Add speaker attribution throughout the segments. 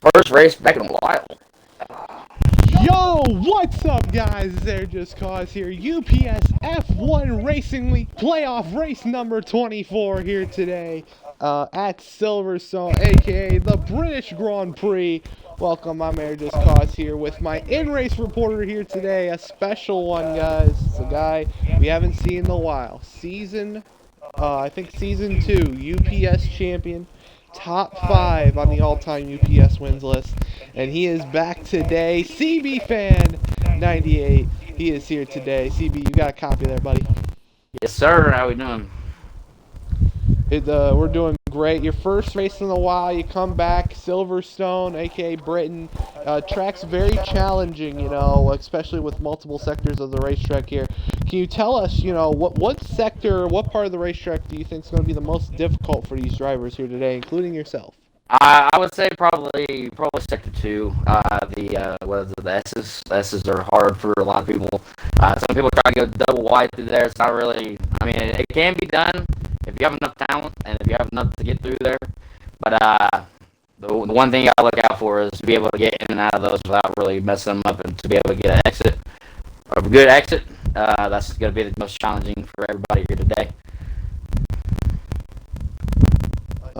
Speaker 1: first race back in a while.
Speaker 2: Yo, what's up, guys? They're Just Cause here. UPS F1 Racing League playoff race number 24 here today at Silverstone, aka the British Grand Prix. Welcome, I'm Air Just Cause here with my in-race reporter here today. A special one, guys. It's a guy we haven't seen in a while. I think season 2, UPS champion. Top 5 on the all-time UPS wins list. And he is back today. CB Fan 98. He is here today. CB, you got a copy there, buddy.
Speaker 1: Yes, sir. How we doing?
Speaker 2: We're doing great. Your first race in a while. You come back. Silverstone, aka Britain. Track's very challenging, especially with multiple sectors of the racetrack here. Can you tell us, what sector, what part of the racetrack do you think is going to be the most difficult for these drivers here today, including yourself?
Speaker 1: I would say probably sector 2. The S's? The S's are hard for a lot of people. Some people try to go double wide through there. It's not really. I mean, it can be done if you have enough talent and if you have enough to get through there. But the one thing you gotta look out for is to be able to get in and out of those without really messing them up, and to be able to get an exit, a good exit. That's going to be the most challenging for everybody here today.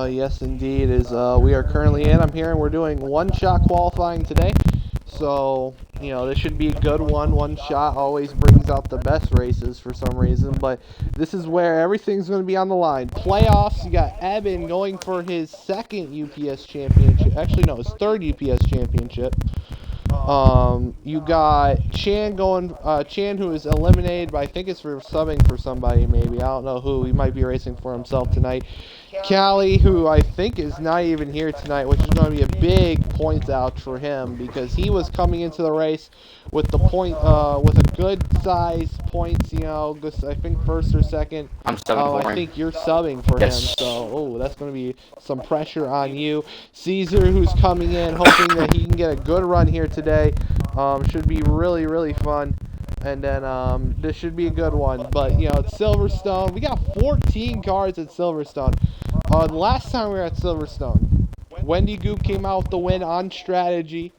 Speaker 2: Yes, indeed. We are currently in. I'm hearing we're doing one-shot qualifying today. So, this should be a good one. One shot always brings out the best races for some reason. But this is where everything's going to be on the line. Playoffs, you got Eben going for his second UPS championship. Actually, no, his third UPS championship. You got Chan going, Chan, who is eliminated, but I think it's for subbing for somebody, maybe. I don't know who. He might be racing for himself tonight. Callie, who I think is not even here tonight, which is going to be a big points out for him, because he was coming into the race with with a good size points, I think first or second.
Speaker 1: I'm subbing for him.
Speaker 2: I think you're subbing for him, so that's going to be some pressure on you. Caesar, who's coming in, hoping that he can get a good run here today. Should be really, really fun. And then this should be a good one. But, it's Silverstone. We got 14 cars at Silverstone. The last time we were at Silverstone, Wendy Goop came out with the win on strategy.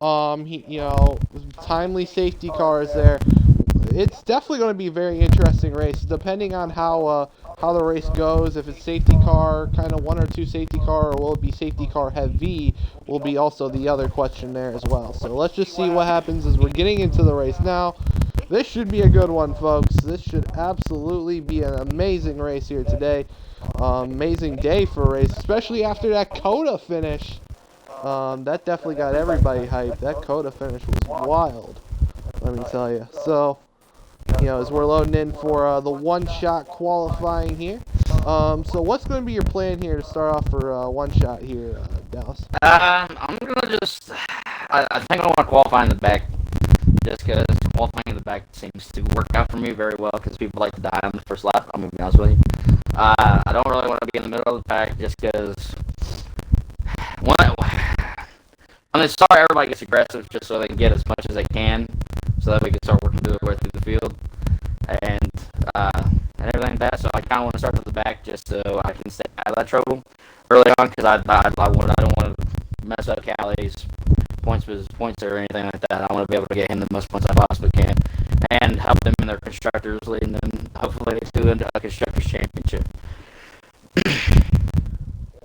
Speaker 2: Timely safety cars there. It's definitely going to be a very interesting race, depending on how the race goes. If it's safety car, kind of 1 or 2 safety car, or will it be safety car heavy, will be also the other question there as well. So let's just see what happens as we're getting into the race now. This should be a good one, folks. This should absolutely be an amazing race here today. Amazing day for a race, especially after that Coda finish. That definitely got everybody hyped. That Coda finish was wild, let me tell you. So, as we're loading in for the one-shot qualifying here. So what's going to be your plan here to start off for one shot here, Dallas?
Speaker 1: I'm gonna just. I think I want to qualify in the back, just because qualifying in the back seems to work out for me very well. Because people like to die on the first lap. I'm gonna be honest with you. I don't really want to be in the middle of the pack, just because. On the start, everybody gets aggressive just so they can get as much as they can, so that we can start working through the field, and everything like that. So I kind of want to start at the back just so I can stay out of that trouble early on, because I don't want to mess up Callie's points or anything like that. I want to be able to get him the most points I possibly can, and help them in their constructors, leading them hopefully to a constructors championship.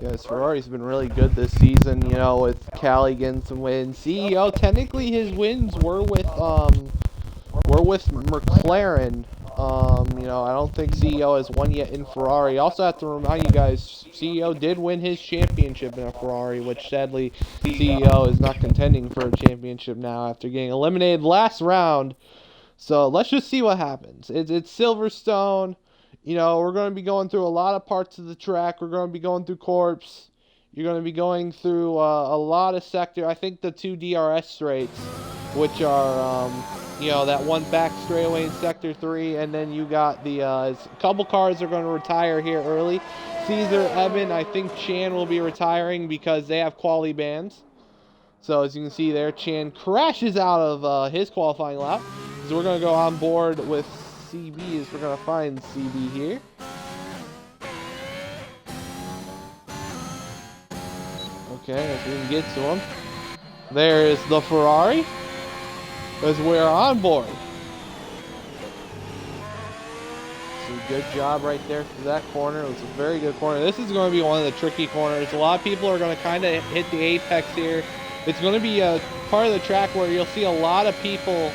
Speaker 2: Yes, Ferrari's been really good this season, with Callie getting some wins. CEO, technically his wins were with McLaren. I don't think CEO has won yet in Ferrari. Also have to remind you guys, CEO did win his championship in a Ferrari, which sadly CEO is not contending for a championship now after getting eliminated last round. So let's just see what happens. It's Silverstone. We're going to be going through a lot of parts of the track. We're going to be going through Corpse. You're going to be going through a lot of sector. I think the 2 DRS straights, which are, that one back straightaway in Sector 3. And then you got a couple cars are going to retire here early. Caesar, Eben, I think Chan will be retiring because they have quali bans. So as you can see there, Chan crashes out of his qualifying lap. So we're going to go on board with CB as we're going to find CB here. Okay, if we can get to him. There's the Ferrari. As we're on board. So good job right there for that corner. It was a very good corner. This is going to be one of the tricky corners. A lot of people are going to kind of hit the apex here. It's going to be a part of the track where you'll see a lot of people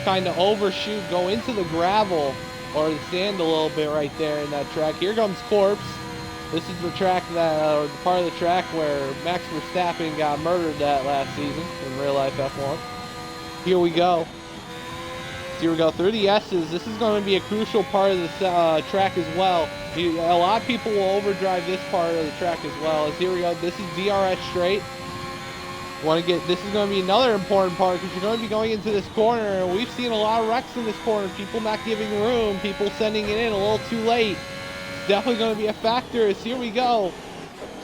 Speaker 2: kind of overshoot, go into the gravel or the sand a little bit right there in that track. Here comes Corpse. This is the track that, or the part of the track where Max Verstappen got murdered that last season in real life F1. Here we go. Here we go through the S's. This is going to be a crucial part of the track as well. A lot of people will overdrive this part of the track as well. As here we go. This is DRS straight. This is going to be another important part because you're going to be going into this corner. And we've seen a lot of wrecks in this corner. People not giving room. People sending it in a little too late. It's definitely going to be a factor. As here we go.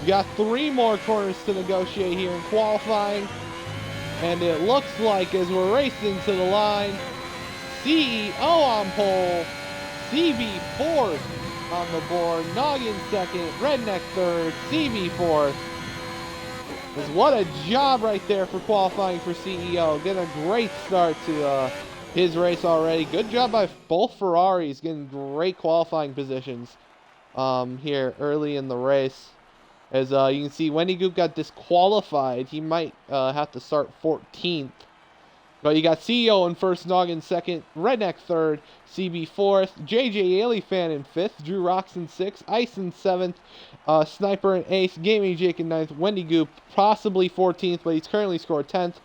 Speaker 2: We got 3 more corners to negotiate here in qualifying. And it looks like as we're racing to the line, CEO on pole, CB 4th on the board, Noggin 2nd, Redneck 3rd, CB 4th. What a job right there for qualifying for CEO. Getting a great start to his race already. Good job by both Ferraris, getting great qualifying positions here early in the race. As you can see, Wendy Goop got disqualified. He might have to start 14th. But you got CEO in first, Noggin second, Redneck third, CB fourth, JJ Alifan in fifth, Drew Rocks in sixth, Ice in seventh, Sniper in eighth, Gaming Jake in ninth, Wendy Goop possibly 14th, but he's currently scored 10th.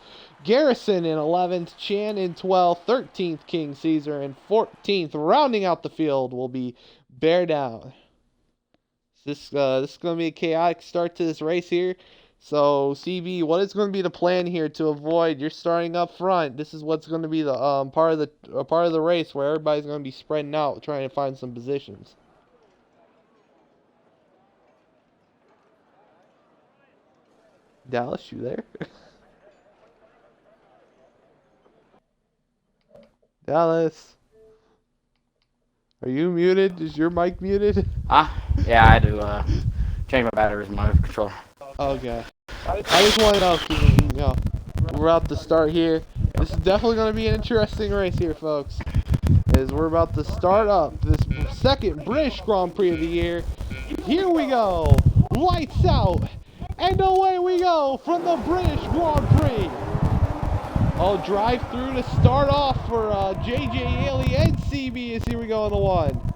Speaker 2: Garrison in 11th, Chan in 12th, 13th, King Caesar in 14th. Rounding out the field will be Bear Down. This is going to be a chaotic start to this race here. So, CB, what is going to be the plan here to avoid you're starting up front? This is what's going to be the part of the race where everybody's going to be spreading out, trying to find some positions. Dallas, you there? Dallas, are you muted? Is your mic muted?
Speaker 1: Yeah, I had to change my batteries in my controller.
Speaker 2: Okay. I just want to know if we're about to start here. This is definitely going to be an interesting race here, folks. As we're about to start up this second British Grand Prix of the year. Here we go. Lights out. And away we go from the British Grand Prix. Oh, drive through to start off for JJ Ailey and CB as here we go on the one.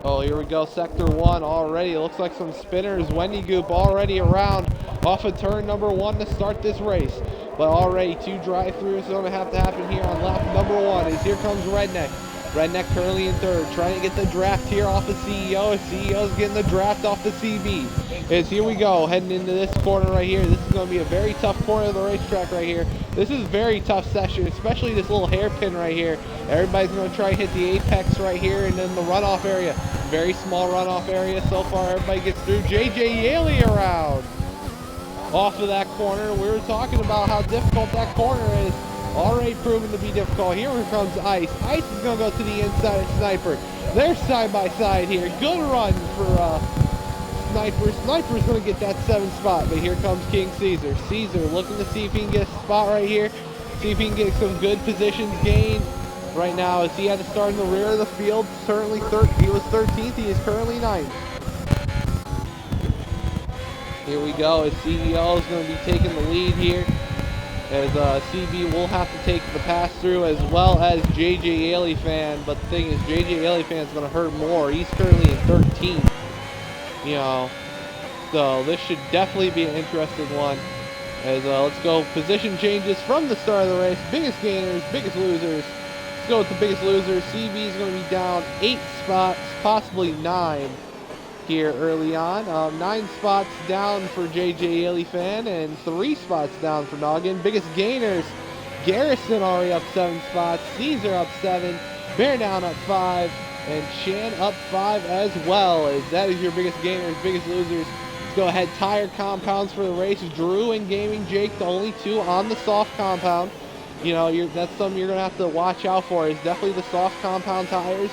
Speaker 2: Oh, here we go, sector 1 already. It looks like some spinners. Wendy Goop already around off of turn number 1 to start this race. But already 2 drive-throughs going to have to happen here on lap number 1 as here comes Redneck. Redneck currently in third, trying to get the draft here off of CEO. CEO's getting the draft off the CB. As here we go, heading into this corner right here. This is going to be a very tough corner of the racetrack right here. This is a very tough session, especially this little hairpin right here. Everybody's going to try and hit the apex right here and then the runoff area. Very small runoff area so far. Everybody gets through. JJ Yaley around. Off of that corner. We were talking about how difficult that corner is. Already proven to be difficult. Here comes Ice. Ice is going to go to the inside of Sniper. They're side by side here. Good run for Sniper. Sniper's going to get that 7th spot. But here comes King Caesar. Caesar looking to see if he can get a spot right here. See if he can get some good positions gained. Right now, as he had to start in the rear of the field, certainly he was 13th, he is currently 9th. Here we go, as CEO is going to be taking the lead here, as CB will have to take the pass through as well as JJ Alifan, but the thing is, JJ Alifan is going to hurt more. He's currently in 13th, so this should definitely be an interesting one. As let's go, position changes from the start of the race, biggest gainers, biggest losers. Let's go with the biggest loser. CB is going to be down 8 spots, possibly 9 here early on. 9 spots down for JJ Alifan and 3 spots down for Noggin. Biggest gainers, Garrison already up 7 spots, Caesar up 7, Bear Down up 5, and Chan up 5 as well. As that is your biggest gainers, biggest losers. Let's go ahead, tire compounds for the race. Drew and Gaming Jake, the only 2 on the soft compound. That's something you're going to have to watch out for, is definitely the soft compound tires.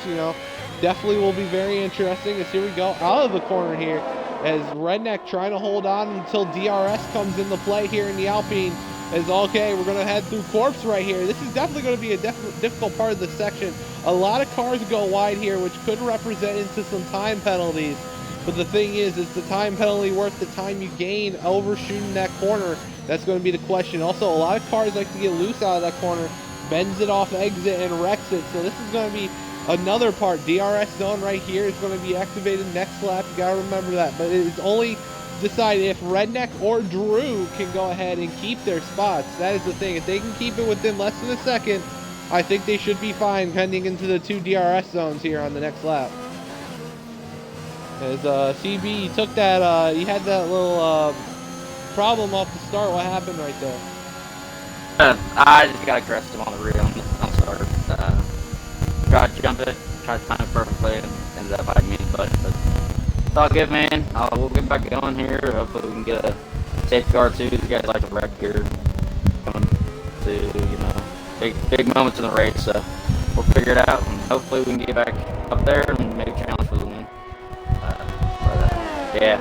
Speaker 2: definitely will be very interesting. As here we go out of the corner here, as Redneck trying to hold on until DRS comes into play here in the Alpine. Is okay, we're going to head through Corpse right here. This is definitely going to be a difficult part of the section. A lot of cars go wide here, which could represent into some time penalties. But the thing is the time penalty worth the time you gain overshooting that corner? That's going to be the question. Also, a lot of cars like to get loose out of that corner, bends it off exit and wrecks it. So this is going to be another part. DRS zone right here is going to be activated next lap. You got to remember that. But it's only decided if Redneck or Drew can go ahead and keep their spots. That is the thing. If they can keep it within less than a second, I think they should be fine heading into the 2 DRS zones here on the next lap. As CB took that, he had that little problem off the start. What happened right there?
Speaker 1: I just got aggressive him on the rear on the start. Tried to jump it, tried to time it perfectly, and ended up biting me in the butt. But it's all good, man. We'll get back going here. Hopefully we can get a safety car too. You guys like a wreck here, coming to big moments in the race. So we'll figure it out, and hopefully we can get back up there and maybe challenge for the win. Yeah,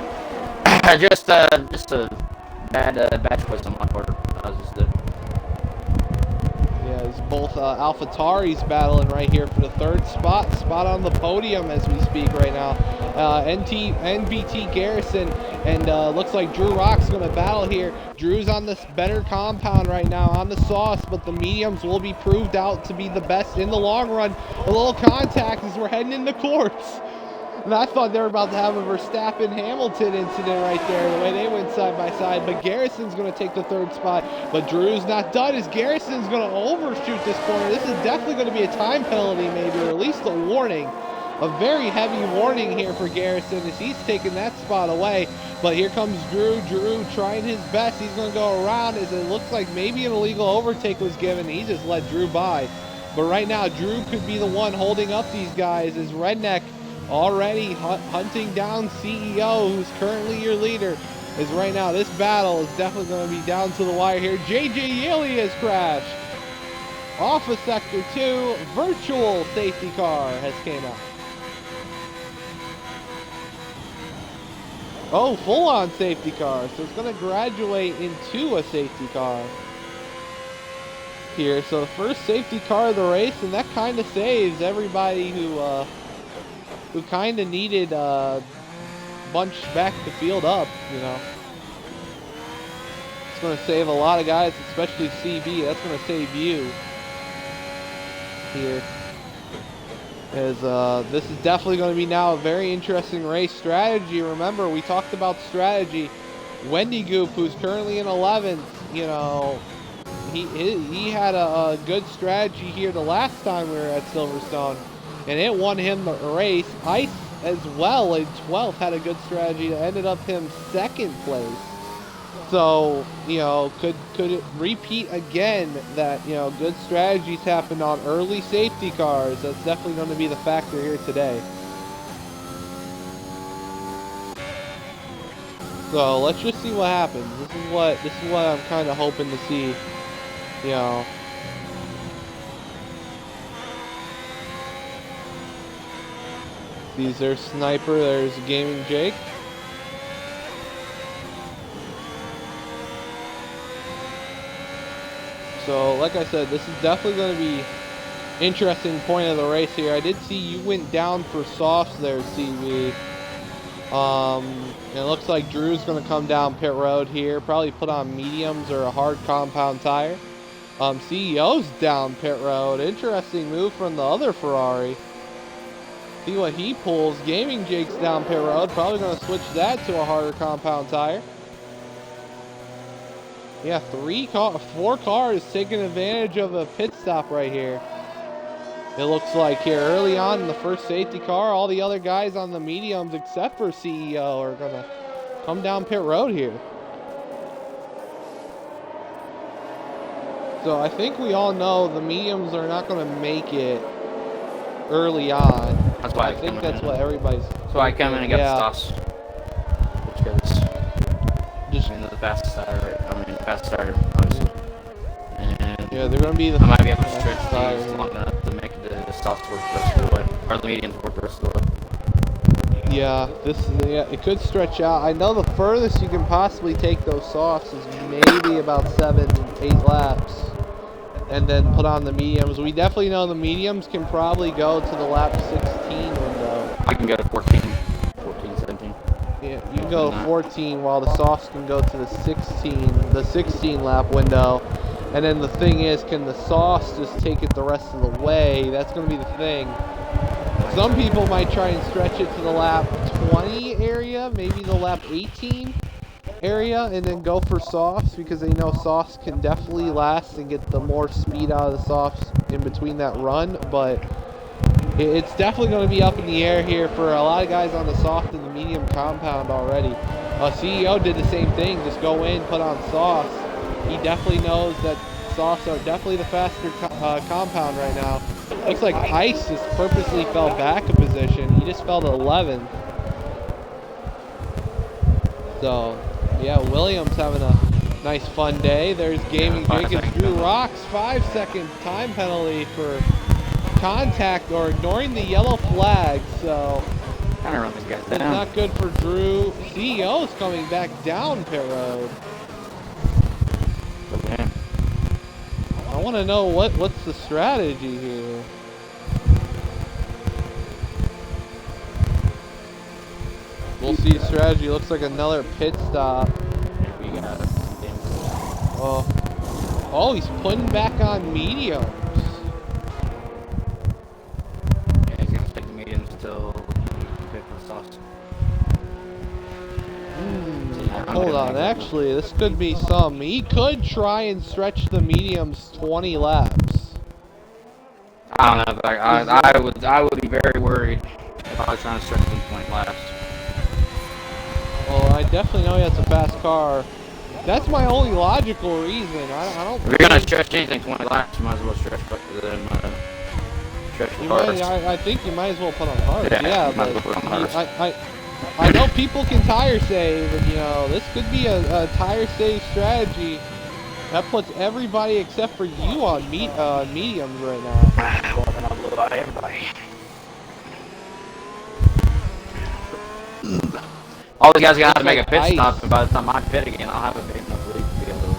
Speaker 1: just a bad choice on my part. I was just
Speaker 2: Yeah, it's both AlphaTauri's battling right here for the third spot on the podium as we speak right now. NBT Garrison and looks like Drew Rock's going to battle here. Drew's on this better compound right now, on the sauce, but the mediums will be proved out to be the best in the long run. A little contact as we're heading into Corpse. And I thought they were about to have a Verstappen-Hamilton incident right there, the way they went side by side. But Garrison's going to take the third spot. But Drew's not done, as Garrison's going to overshoot this corner. This is definitely going to be a time penalty maybe, or at least a warning. A very heavy warning here for Garrison as he's taking that spot away. But here comes Drew. Drew trying his best. He's going to go around as it looks like maybe an illegal overtake was given. He just let Drew by. But right now, Drew could be the one holding up these guys as Redneck already hunting down CEO, who's currently your leader. Is right now, this battle is definitely going to be down to the wire here. JJ Yeley has crashed off of Sector 2. Virtual safety car has came out. Oh, full-on safety car. So it's going to graduate into a safety car here. So the first safety car of the race, and that kind of saves everybody who kind of needed bunch back the field up, you know. It's going to save a lot of guys, especially CB. That's going to save you here. As this is definitely going to be now a very interesting race. Strategy, remember, we talked about strategy. Wendy Goop, who's currently in 11th, you know, he had a good strategy here the last time we were at Silverstone, and it won him the race. Ice as well in 12th had a good strategy that ended up him second place. So, you know, could it repeat again that, you know, good strategies happened on early safety cars? That's definitely going to be the factor here today. So let's just see what happens. This is what I'm kind of hoping to see, you know. There's Sniper, there's Gaming Jake. So, like I said, this is definitely going to be interesting point of the race here. I did see you went down for softs there, CV. It looks like Drew's going to come down pit road here. Probably put on mediums or a hard compound tire. CEO's down pit road. Interesting move from the other Ferrari. See what he pulls. Gaming Jake's down pit road. Probably going to switch that to a harder compound tire. Yeah, 4 cars taking advantage of a pit stop right here. It looks like here early on in the first safety car, all the other guys on the mediums except for CEO are going to come down pit road here. So I think we all know the mediums are not going to make it early on.
Speaker 1: That's why
Speaker 2: I think that's what everybody's...
Speaker 1: That's why I come in and get the stops. Which goes...
Speaker 2: Just...
Speaker 1: the fastest tire, fast tire, obviously. And
Speaker 2: yeah, they're going to be the...
Speaker 1: I might be able to stretch these long enough to make the stops work the rest of the way. Or the mediums were first of all.
Speaker 2: Yeah, it could stretch out. I know the furthest you can possibly take those softs is maybe about 7, 8 laps, and then put on the mediums. We definitely know the mediums can probably go to the lap 16 window.
Speaker 1: I can go to 14, 17.
Speaker 2: Yeah, you can go 14 while the softs can go to the 16 lap window. And then the thing is, can the softs just take it the rest of the way? That's going to be the thing. Some people might try and stretch it to the lap 20 area, maybe the lap 18 area, and then go for softs, because they know softs can definitely last and get the more speed out of the softs in between that run. But it's definitely going to be up in the air here for a lot of guys on the soft and the medium compound already. CEO did the same thing, just go in, put on softs. He definitely knows that softs are definitely the faster compound right now. Looks like Ice just purposely fell back a position. He just fell to 11th. So, yeah, Williams having a nice fun day. There's Gaming Jacobs. Drew Rocks, 5-second time penalty for contact or ignoring the yellow flag. So,
Speaker 1: Kind of run these guys
Speaker 2: that's
Speaker 1: down.
Speaker 2: not good for Drew. CEO's coming back down pit road.
Speaker 1: Okay.
Speaker 2: I want to know what's the strategy here. We'll see strategy. Looks like another pit stop.
Speaker 1: We got it.
Speaker 2: Oh, he's putting back on mediums.
Speaker 1: Yeah, he's gonna stick the mediums until he picks the softs.
Speaker 2: Hold on, actually, this could be some. He could try and stretch the mediums 20 laps.
Speaker 1: I don't know, but I would be very worried if I was trying to stretch them 20 laps.
Speaker 2: Well, I definitely know that's a fast car. That's my only logical reason. I don't.
Speaker 1: If you're gonna stretch anything 20 laps, you might as well stretch them. Stretch the cars.
Speaker 2: I think you might as well put on hard.
Speaker 1: Yeah,
Speaker 2: but
Speaker 1: well put on hard.
Speaker 2: I know people can tire save, and this could be a tire save strategy. That puts everybody except for you on mediums right now.
Speaker 1: Well, then I'll blow by everybody. All these guys are gonna have to make a pit stop, and by the time I pit again, I'll have a big enough lead to be able to.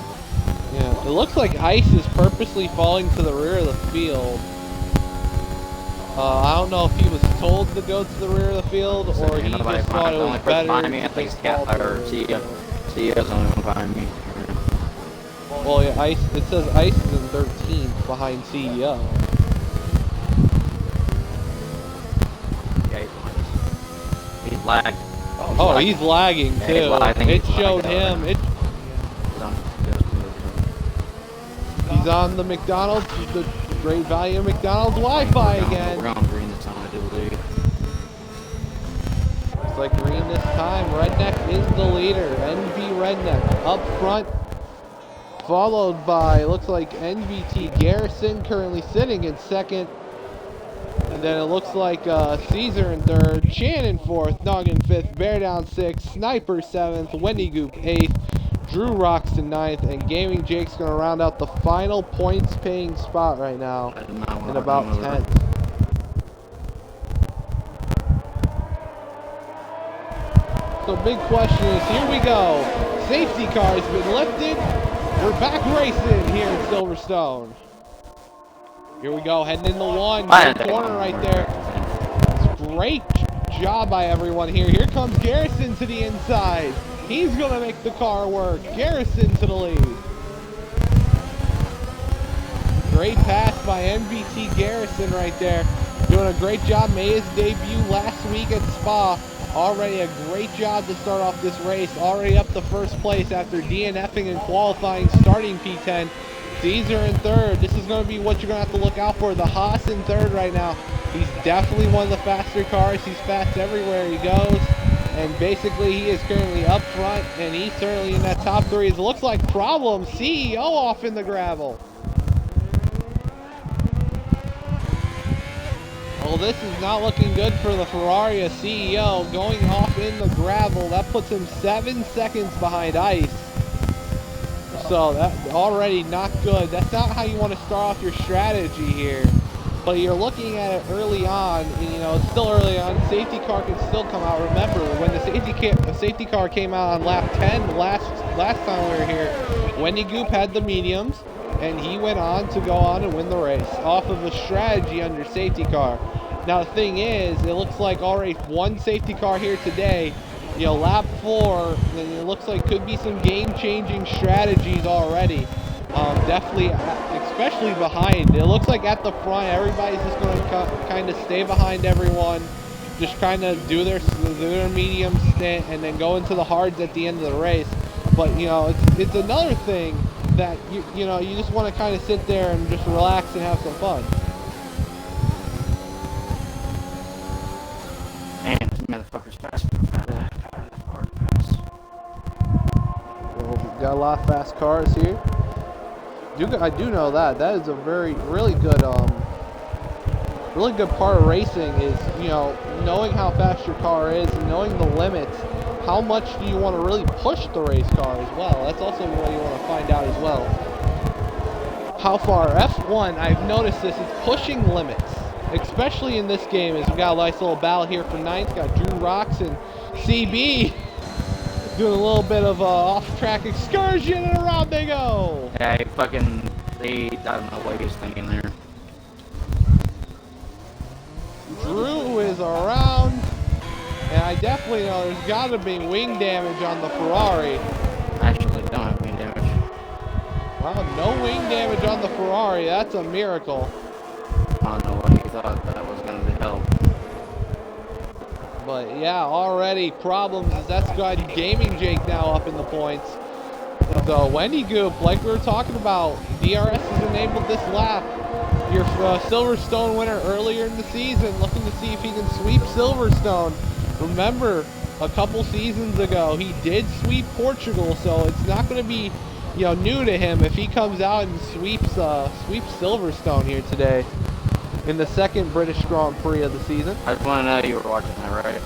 Speaker 2: Yeah, it looks like Ice is purposely falling to the rear of the field. I don't know if he was told to go to the rear of the field, or he just thought it was better.
Speaker 1: I think it's Cat or CEO's only one behind me.
Speaker 2: Well, yeah, it says Ice is in 13th behind CEO.
Speaker 1: Yeah, he's lagged.
Speaker 2: Oh, he's lagging too. It showed him. He's on the McDonald's, the Great Value McDonald's Wi-Fi again.
Speaker 1: We're on green this time, I do believe.
Speaker 2: Looks like green this time. Redneck is the leader. NV Redneck up front, followed by, looks like NVT Garrison currently sitting in second. And then it looks like Caesar in third, Shannon fourth, Noggin fifth, Bear Down sixth, Sniper seventh, Wendy Goop eighth, Drew Roxton ninth, and Gaming Jake's going to round out the final points paying spot right now in about 10th. So big question is, here we go. Safety car has been lifted. We're back racing here in Silverstone. Here we go, heading into one. Good corner right there. It's great job by everyone here. Here comes Garrison to the inside. He's going to make the car work. Garrison to the lead. Great pass by MVT Garrison right there. Doing a great job. Made his debut last week at Spa. Already a great job to start off this race. Already up to first place after DNFing and qualifying, starting P10. Caesar in third. This is going to be what you're going to have to look out for. The Haas in third right now. He's definitely one of the faster cars. He's fast everywhere he goes. And basically, he is currently up front, and he's certainly in that top three. It looks like problem. CEO off in the gravel. Well, this is not looking good for the Ferrari CEO. Going off in the gravel. That puts him 7 seconds behind Ice. So, that's already not good. That's not how you want to start off your strategy here. But you're looking at it early on, and, you know, it's still early on. Safety car can still come out. Remember, when the safety car came out on lap 10 last time we were here, Wendy Goop had the mediums, and he went on to go on and win the race off of a strategy under safety car. Now the thing is, it looks like already one safety car here today. You know, lap 4, and it looks like could be some game-changing strategies already. Definitely, especially behind. It looks like at the front, everybody's just going to kind of stay behind everyone, just kind of do their medium stint, and then go into the hards at the end of the race. But you know, it's another thing that you know you just want to kind of sit there and just relax and have some fun.
Speaker 1: Man, this motherfucker's fast.
Speaker 2: Well, we've got a lot of fast cars here. I do know that is a really good part of racing is, you know, knowing how fast your car is and knowing the limits. How much do you want to really push the race car as well? That's also what you want to find out as well. How far F1, I've noticed this, is pushing limits, especially in this game. As we got a nice little battle here for 9th. Got Drew Rocks and CB doing a little bit of off-track excursion, and around they go.
Speaker 1: Yeah, I don't know what he was thinking there.
Speaker 2: Drew is around, and I definitely know there's got to be wing damage on the Ferrari.
Speaker 1: Actually, don't have wing damage.
Speaker 2: Wow, no wing damage on the Ferrari. That's a miracle.
Speaker 1: I don't know what he thought that was going to help.
Speaker 2: But yeah, already problems as that's got Gaming Jake now up in the points. So Wendy Goop, like we were talking about, DRS has enabled this lap. Your Silverstone winner earlier in the season, looking to see if he can sweep Silverstone. Remember, a couple seasons ago, he did sweep Portugal, so it's not going to be, you know, new to him if he comes out and sweeps Silverstone here today in the second British Grand Prix of the season.
Speaker 1: I just want to know you were watching that, right?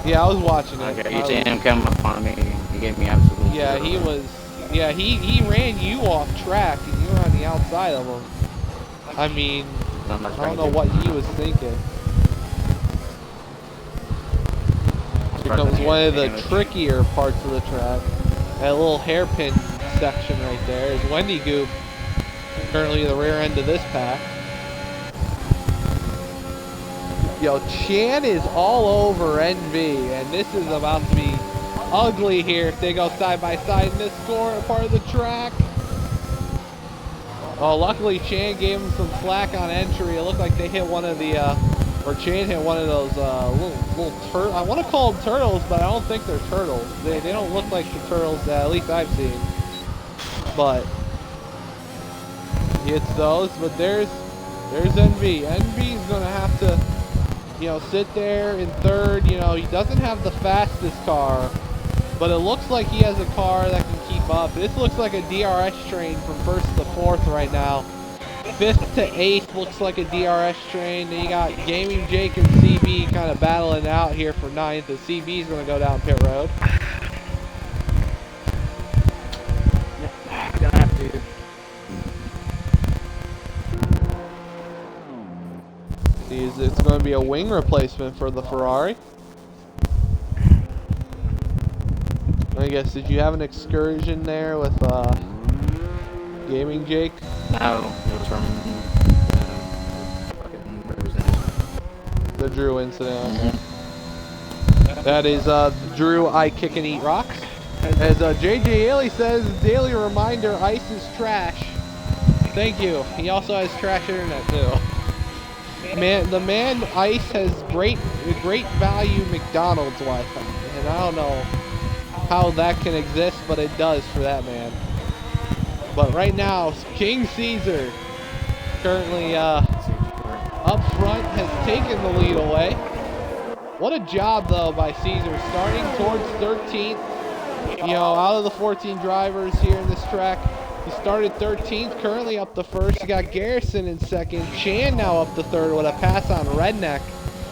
Speaker 2: Yeah, I was watching it.
Speaker 1: Okay, you seen him come up on me. He gave me absolutely.
Speaker 2: Yeah, he was. Yeah, he ran you off track, and you were on the outside of him. I mean, I don't know what he was thinking. Here comes one of the trickier parts of the track. That little hairpin section right there is Wendy Goop, currently the rear end of this pack. Yo, Chan is all over NV, and this is about to be ugly here if they go side by side in this part of the track. Oh, luckily Chan gave him some slack on entry. It looked like they hit one of the, or Chan hit one of those little turtles. I want to call them turtles, but I don't think they're turtles. They don't look like the turtles that at least I've seen. But he hits those. But there's NV. NV's gonna have to, you know, sit there in third. You know, he doesn't have the fastest car, but it looks like he has a car that can keep up. This looks like a DRS train from 1st to 4th right now. 5th to 8th looks like a DRS train. Then you got Gaming Jake and CB kind of battling it out here for 9th. And CB's going to go down pit road.
Speaker 1: Yeah, gonna have to.
Speaker 2: It's going to be a wing replacement for the Ferrari. I guess, did you have an excursion there with Gaming Jake?
Speaker 1: No, it was from
Speaker 2: the Drew incident. That is Drew I Kick and Eat Rocks. As JJ Ailey says, daily reminder, ice is trash. Thank you. He also has trash internet too. The man Ice has great value McDonald's Wi-Fi, and I don't know how that can exist, but it does for that man. But right now, King Caesar currently up front has taken the lead away. What a job though by Caesar, starting towards 13th. You know, out of the 14 drivers here in this track, he started 13th, currently up to 1st. You got Garrison in 2nd. Chan now up to 3rd with a pass on Redneck,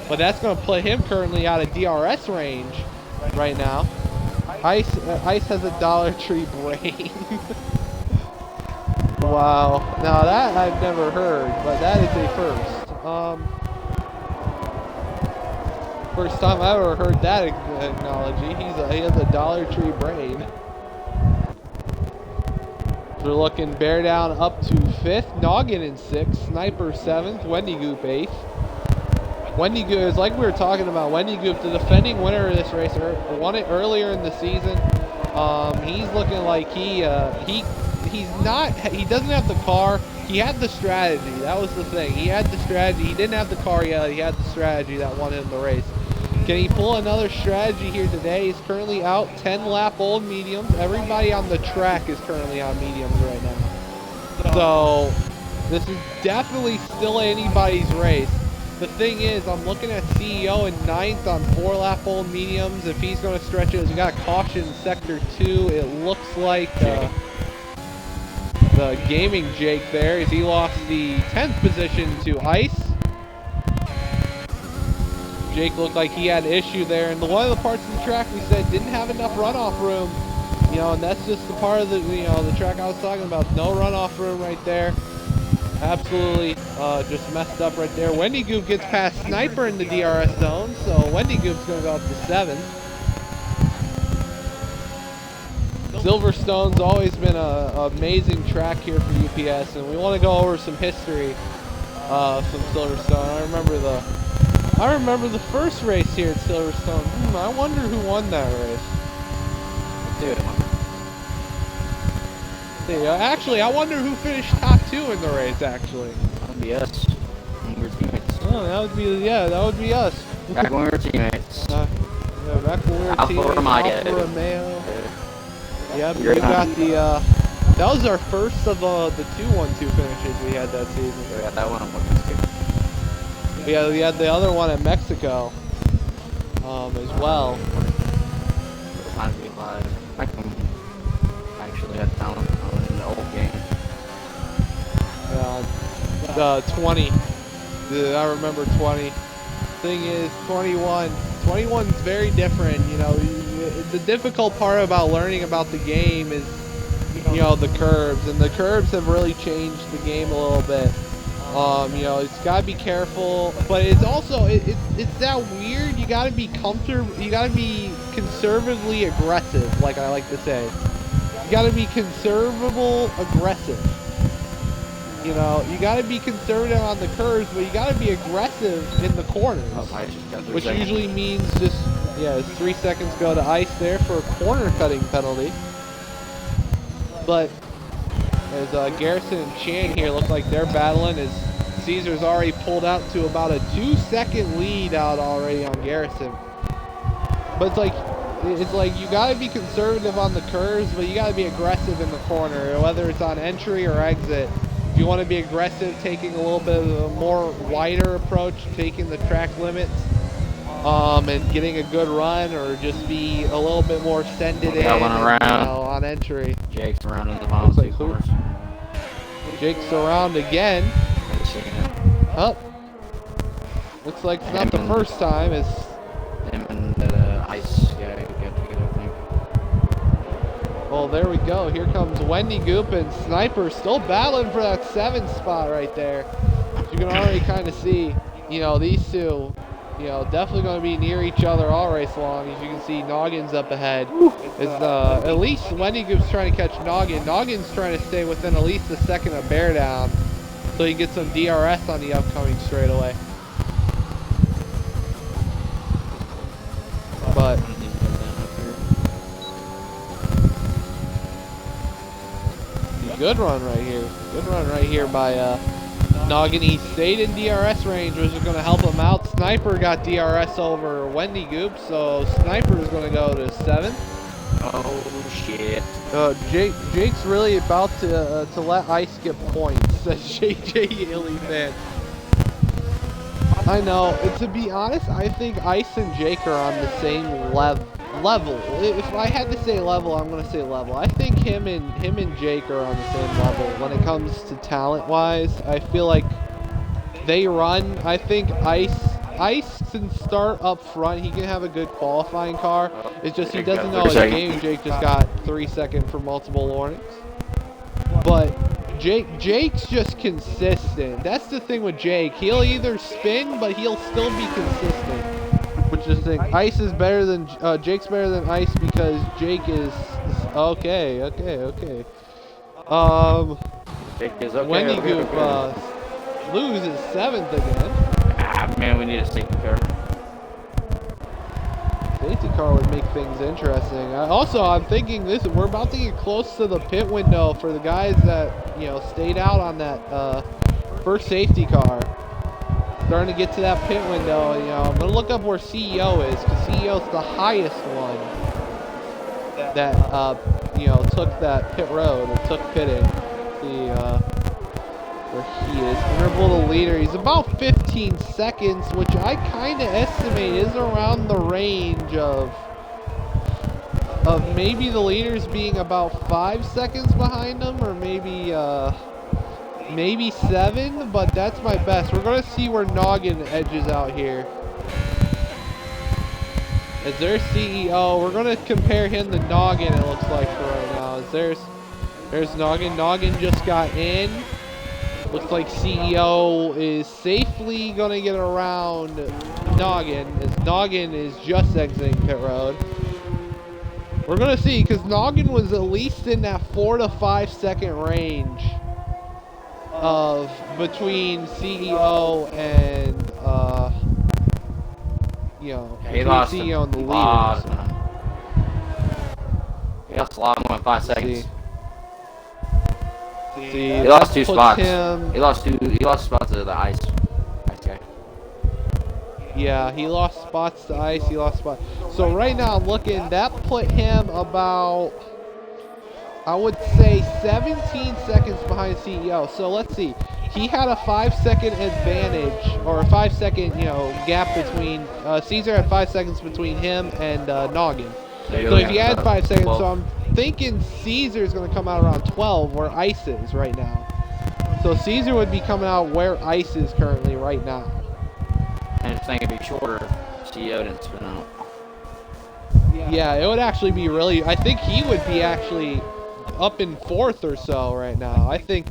Speaker 2: but that's going to put him currently out of DRS range right now. Ice has a Dollar Tree brain. Wow. Now that I've never heard, but that is a first. First time I ever heard that analogy. He has a Dollar Tree brain. We're looking Bear Down up to 5th, Noggin in 6th, Sniper 7th, Wendy Goop 8th. Wendy Goop is like we were talking about. Wendy Goop, the defending winner of this race, won it earlier in the season. He's looking like he doesn't have the car. He had the strategy. That was the thing. He had the strategy. He didn't have the car yet. He had the strategy that won him the race. Can he pull another strategy here today? He's currently out 10 lap old mediums. Everybody on the track is currently on mediums right now. So this is definitely still anybody's race. The thing is, I'm looking at CEO in 9th on 4 lap old mediums. If he's going to stretch it, we got caution in sector 2. It looks like the gaming Jake there, as he lost the 10th position to Ice. Jake looked like he had an issue there, and one of the parts of the track we said didn't have enough runoff room, and that's just the part of the the track I was talking about. No runoff room right there. Absolutely just messed up right there. Wendy Goop gets past Sniper in the DRS zone, so Wendy Goop's gonna go up to 7th. Silverstone's always been an amazing track here for UPS, and we want to go over some history from Silverstone. I remember the first race here at Silverstone. I wonder who won that race. Dude. Actually, I wonder who finished top 2 in the race, actually.
Speaker 1: That would be us. We were teammates.
Speaker 2: Oh, that would be us.
Speaker 1: Back when we were teammates.
Speaker 2: Yeah, back when we were
Speaker 1: Alfa
Speaker 2: teammates.
Speaker 1: Romeo.
Speaker 2: Alfa Romeo. Yep, we got the, that was our first of the 2-1-2 finishes we had that season.
Speaker 1: We got that one on Mexico.
Speaker 2: We had the other one at Mexico, as well.
Speaker 1: Time to be live. I actually had talent in the old game.
Speaker 2: The 20. I remember 20. Thing is, 21. 21's very different. The difficult part about learning about the game is, the curbs, and the curbs have really changed the game a little bit. It's got to be careful, but it's also it's that weird. You got to be comfortable. You got to be conservatively aggressive, like I like to say. You got to be conservative aggressive. You got to be conservative on the curves, but you got to be aggressive in the corners, which usually means just 3 seconds go to Ice there for a corner cutting penalty. But as Garrison and Chan here look like they're battling, as Caesar's already pulled out to about a 2-second lead out already on Garrison. But it's like you gotta be conservative on the curves, but you gotta be aggressive in the corner, whether it's on entry or exit. If you want to be aggressive, taking a little bit of a more wider approach, taking the track limits, and getting a good run, or just be a little bit more sended in on entry.
Speaker 1: Jake's around in the bottom two corners.
Speaker 2: Jake's around again. Oh, looks like it's not the first time. It's
Speaker 1: him and the Ice guy get together, I think.
Speaker 2: Well, there we go. Here comes Wendy Goop and Sniper still battling for that 7th spot right there. You can already kind of see, these two, definitely going to be near each other all race long. As you can see, Noggin's up ahead. At least Wendy Goop's trying to catch Noggin. Noggin's trying to stay within at least a second of Bear Down, so he can get some DRS on the upcoming straightaway. But good run right here. Good run right here by Noggin. He stayed in DRS range, which is going to help him out. Sniper got DRS over Wendy Goop, so Sniper is going to go to 7th.
Speaker 1: Oh shit.
Speaker 2: Jake's really about to let Ice get points, says JJ Haley fan. I know. To be honest, I think Ice and Jake are on the same level. If I had to say level, I'm gonna say level. I think him and Jake are on the same level when it comes to talent-wise. I feel like they run. I think Ice can start up front. He can have a good qualifying car. It's just he doesn't know his game. Jake just got 3 seconds for multiple warnings. But Jake's just consistent. That's the thing with Jake. He'll either spin, but he'll still be consistent. Which is the thing. Ice is better than Jake's better than Ice because Jake is okay.
Speaker 1: Jake is okay.
Speaker 2: Wendy
Speaker 1: Okay,
Speaker 2: Goop
Speaker 1: okay.
Speaker 2: loses 7th again.
Speaker 1: Ah, man, we need a safety car.
Speaker 2: Safety car would make things interesting. I'm thinking this. We're about to get close to the pit window for the guys that stayed out on that first safety car. Starting to get to that pit window. I'm gonna look up where CEO is because CEO is the highest one that took that pit road and took pitting. See where he is. Interval to leader. He's about 15 seconds, which I kind of estimate is around the range of maybe the leaders being about 5 seconds behind him, or maybe 7, but that's my best. We're gonna see where Noggin edges out here. As their CEO, we're gonna compare him to Noggin. It looks like for right now. As there's Noggin. Noggin just got in. Looks like CEO is safely gonna get around Noggin, as Noggin is just exiting pit road. We're gonna see, because Noggin was at least in that 4 to 5 second range of between CEO and between CEO and the leaders.
Speaker 1: He lost a lot more than 5 seconds.
Speaker 2: See,
Speaker 1: he lost 2 spots. He lost spots to the ice guy.
Speaker 2: Yeah, he lost spots to Ice. He lost spots. So right now, I'm looking. That put him about, I would say, 17 seconds behind CEO. So let's see. He had a 5-second advantage, or a 5-second, gap between. Caesar had 5 seconds between him and Noggin. So if he had 5 seconds, so I'm thinking Caesar's going to come out around 12, where Ice is right now. So Caesar would be coming out where Ice is currently right now.
Speaker 1: I just think it'd be shorter. CEO didn't spin out.
Speaker 2: Yeah, it would actually be really. I think he would be actually up in 4th or so right now. I think,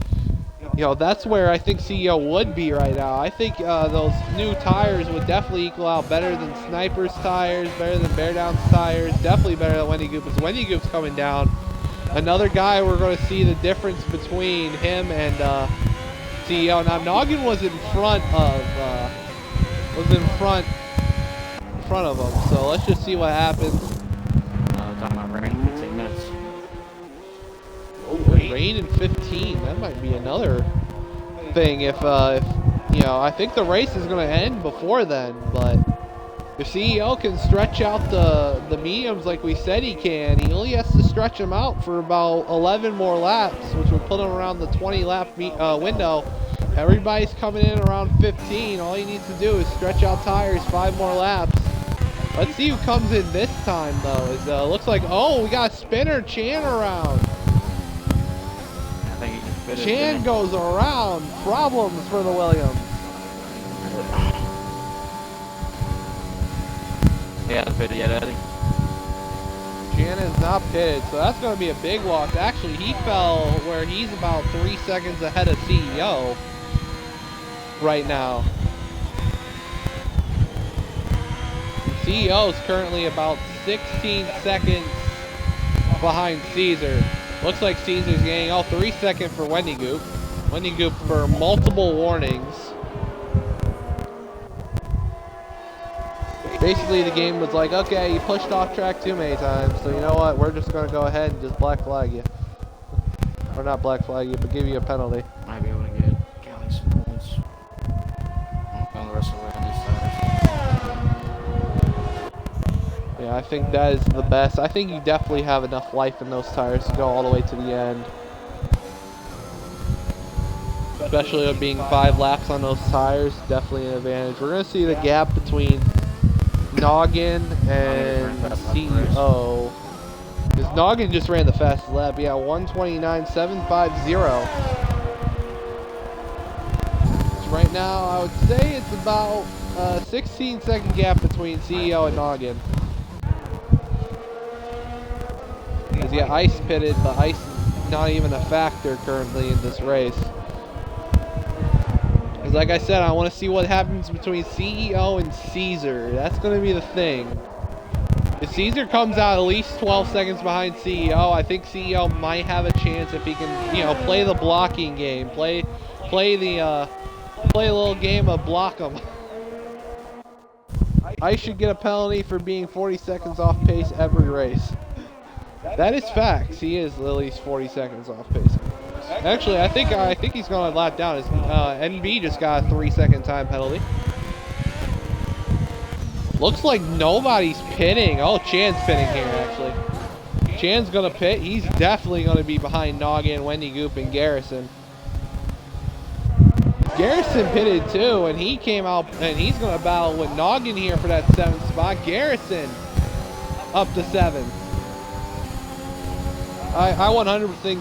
Speaker 2: that's where I think CEO would be right now. I think those new tires would definitely equal out better than Sniper's tires, better than Bear Down's tires, definitely better than Wendy Goop. Because Wendy Goop's coming down. Another guy we're going to see the difference between him and CEO. Now Noggin was in front of. In front of him, so let's just see what happens.
Speaker 1: Talking about rain in 15 minutes.
Speaker 2: Oh, rain in 15. That might be another thing. If I think the race is going to end before then, but if CEO can stretch out the mediums like we said he can, he only has to stretch them out for about 11 more laps, which would put him around the 20 lap window. Everybody's coming in around 15. All he needs to do is stretch out tires 5 more laps. Let's see who comes in this time, though. It looks like, we got Spinner Chan around.
Speaker 1: I think he can fit it.
Speaker 2: Chan goes around. Problems for the Williams.
Speaker 1: He hasn't pitted yet, Eddie.
Speaker 2: Chan is not pitted, so that's going to be a big loss. Actually, he fell where he's about 3 seconds ahead of CEO. Right now. CEO is currently about 16 seconds behind Caesar. Looks like Caesar's getting 3 seconds for Wendy Goop. Wendy Goop for multiple warnings. Basically, the game was like, okay, you pushed off track too many times, so you know what? We're just going to go ahead and just black flag you. Or not black flag you, but give you a penalty.
Speaker 1: Might be able to get Callie some points. On the rest of the way on these tires.
Speaker 2: Yeah, I think that is the best. I think you definitely have enough life in those tires to go all the way to the end. Especially with being 5 laps on those tires, definitely an advantage. We're going to see the gap between Noggin and CEO. Because Noggin just ran the fastest lap. Yeah, 1:29.750. Right now, I would say it's about a 16-second gap between CEO and Noggin. Because, yeah, Ice pitted, but Ice not even a factor currently in this race. Because like I said, I want to see what happens between CEO and Caesar. That's going to be the thing. If Caesar comes out at least 12 seconds behind CEO, I think CEO might have a chance if he can, you know, play the blocking game, play a little game of block 'em. I should get a penalty for being 40 seconds off pace every race. That is facts. He is at least 40 seconds off pace. Actually, I think he's going to lap down. His NB just got a 3-second time penalty. Looks like nobody's pitting. Oh, Chan's pitting here, actually. Chan's going to pit. He's definitely going to be behind Noggin, Wendy Goop, and Garrison. Garrison pitted too, and he came out, and he's going to battle with Noggin here for that 7th spot. Garrison up to 7. I 100% think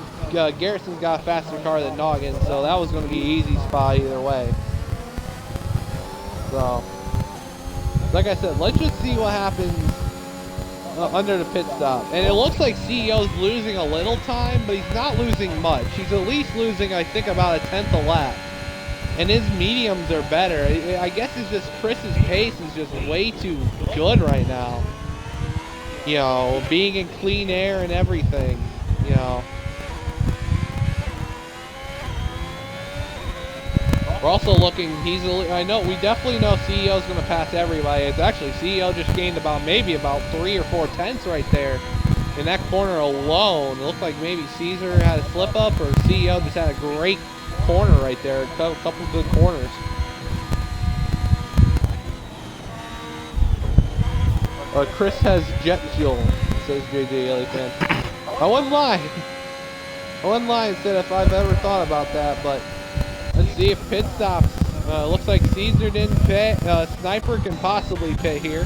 Speaker 2: Garrison's got a faster car than Noggin, so that was going to be an easy spot either way. So, like I said, let's just see what happens under the pit stop. And it looks like CEO's losing a little time, but he's not losing much. He's at least losing, I think, about a 10th a lap. And his mediums are better. I guess it's just Chris's pace is just way too good right now. You know, being in clean air and everything, you know. We're also looking, I know, we definitely know CEO's going to pass everybody. It's actually, CEO just gained maybe about 3 or 4 tenths right there in that corner alone. It looked like maybe Caesar had a slip up or CEO just had a great corner right there. A couple good corners. Chris has jet fuel, says JJ Yelly fan. I wouldn't lie. I wouldn't lie and said if I've ever thought about that, but let's see if pit stops. Looks like Caesar didn't pit. Sniper can possibly pit here.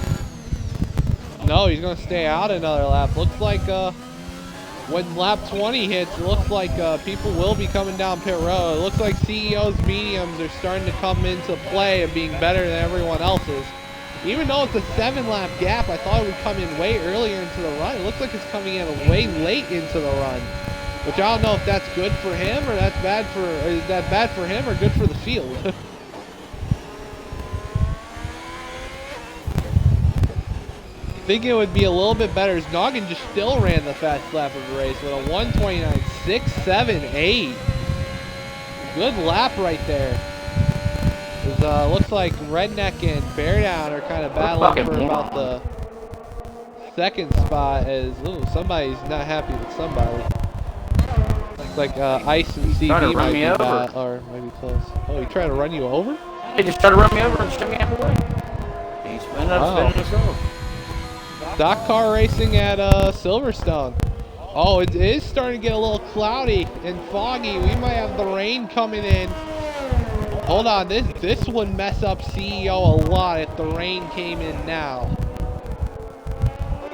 Speaker 2: No, he's going to stay out another lap. Looks like when lap 20 hits, it looks like people will be coming down pit road. It looks like CEO's mediums are starting to come into play of being better than everyone else's. Even though it's a 7-lap gap, I thought it would come in way earlier into the run. It looks like it's coming in way late into the run. Which I don't know if that's good for him or that's bad for, or is that bad for him or good for the field. I think it would be a little bit better as Noggin just still ran the fast lap of the race with a 1:29.678. Good lap right there. Looks like Redneck and Bear Down are kind of battling for about the 2nd spot as somebody's not happy with somebody. Looks like Ice and CB might be bad, or maybe close. Oh, he tried to run you over?
Speaker 1: He just tried to run me over and shut me out of the way. He's spinning up, spinning himself.
Speaker 2: Stock car racing at Silverstone. Oh, it is starting to get a little cloudy and foggy. We might have the rain coming in. Hold on, this would mess up CEO a lot if the rain came in now.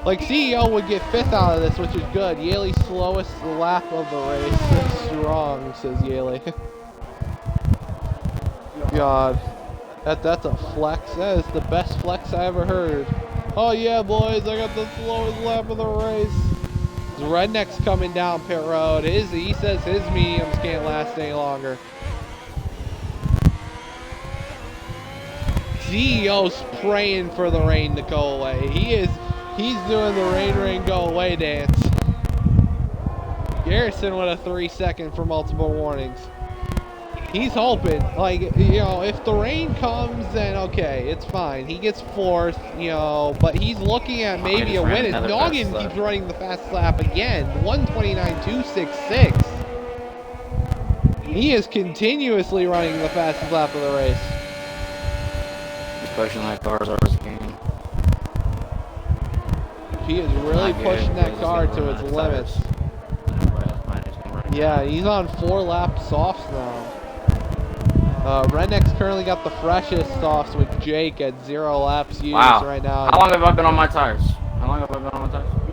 Speaker 2: Like, CEO would get 5th out of this, which is good. Yaley's slowest lap of the race. Strong, says Yaley. God, that's a flex. That is the best flex I ever heard. Oh yeah, boys, I got the slowest lap of the race. Redneck's coming down pit road. He says his mediums can't last any longer. CEO's praying for the rain to go away. He's doing the rain go away dance. Garrison with a 3-second for multiple warnings. He's hoping, like, you know, if the rain comes, then okay, it's fine. He gets 4th, you know, but he's looking at maybe a win. And Noggin keeps running the fast lap again, 1:29.266. He is continuously running the fastest lap of the race.
Speaker 1: Pushing that car as hard as he can.
Speaker 2: He is really pushing that car to its limits. Yeah, he's on 4 lap softs now. Redneck's currently got the freshest softs with Jake at 0 laps used right now.
Speaker 1: How long have I been on my tires?